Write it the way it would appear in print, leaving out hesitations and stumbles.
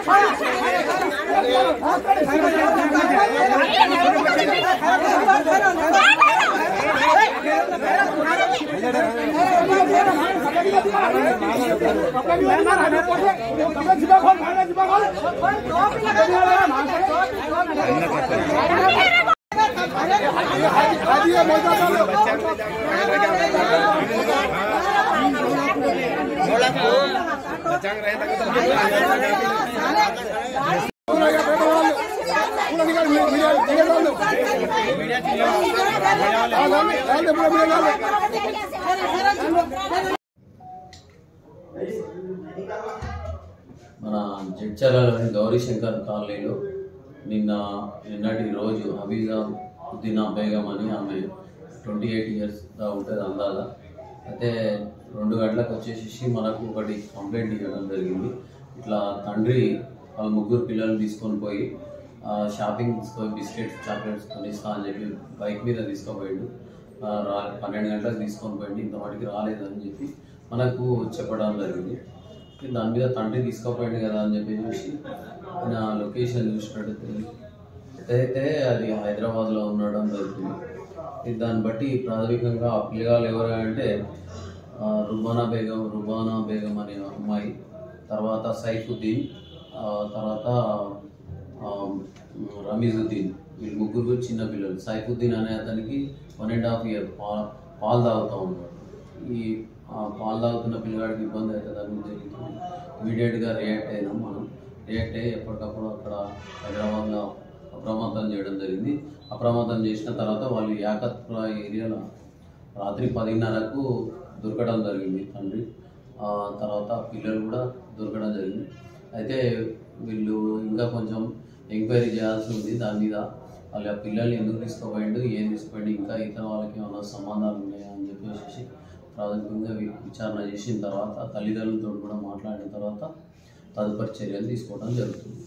మన జడ్చర్లలోని గౌరీశంకర్ కాలనీలో నిన్నటి రోజు హబీజా ఉద్దీనా బేగం అని ఆమె 28 years ఉంటుంది అందాల. అయితే 2 గంటలకు వచ్చేసి మనకు ఒకటి కంప్లైంట్ ఇవ్వడం జరిగింది. ఇట్లా తండ్రి వాళ్ళ 3 పిల్లలు తీసుకొని పోయి షాపింగ్ తీసుకొని బిస్కెట్స్ చాక్లెట్స్ కొనిస్తా అని చెప్పి బైక్ మీద తీసుకుపోయాడు. 12 గంటలకు తీసుకొని పోయింది, ఇంతవాటికి రాలేదని చెప్పి మనకు చెప్పడం జరిగింది. దాని మీద తండ్రి తీసుకుపోయాడు కదా అని చెప్పి చూసి ఆయన లొకేషన్ చూసినట్టు అయితే అది హైదరాబాద్లో ఉండడం జరుగుతుంది. దాన్ని బట్టి ప్రాథమికంగా ఆ పిల్లగాళ్ళు ఎవరు అంటే రుబానా బేగం అనే అమ్మాయి, తర్వాత సైఫుద్దీన్, తర్వాత రమీజుద్దీన్, వీళ్ళు 3 చిన్న పిల్లలు. సైఫుద్దీన్ అనే అతనికి 1.5 year పాలు తాగుతూ ఉన్నాడు. ఈ పాలు తాగుతున్న పిల్లగాడికి ఇబ్బంది అవుతుందని జరుగుతుంది. ఇమీడియట్గా రియాక్ట్ అయినాం. మనం రియాక్ట్ అయ్యి ఎప్పటికప్పుడు అక్కడ హైదరాబాద్లో అప్రమత్తం చేయడం జరిగింది. అప్రమత్తం చేసిన తర్వాత వాళ్ళు యాకత్పుర ఏరియాలో రాత్రి 10:30కు దొరకడం జరిగింది తండ్రి. తర్వాత పిల్లలు కూడా దొరకడం జరిగింది. అయితే వీళ్ళు ఇంకా కొంచెం ఎంక్వైరీ చేయాల్సి ఉంది దాని మీద. వాళ్ళ పిల్లల్ని ఎందుకు తీసుకుపోయిండు, ఏం తీసుకుపోయిండు, ఇంకా ఇతర వాళ్ళకి ఏమైనా సంబంధాలు ఉన్నాయా అని చెప్పేసి ప్రాథమికంగా విచారణ చేసిన తర్వాత తల్లిదండ్రులతో కూడా మాట్లాడిన తర్వాత తదుపరి చర్యలు తీసుకోవడం జరుగుతుంది.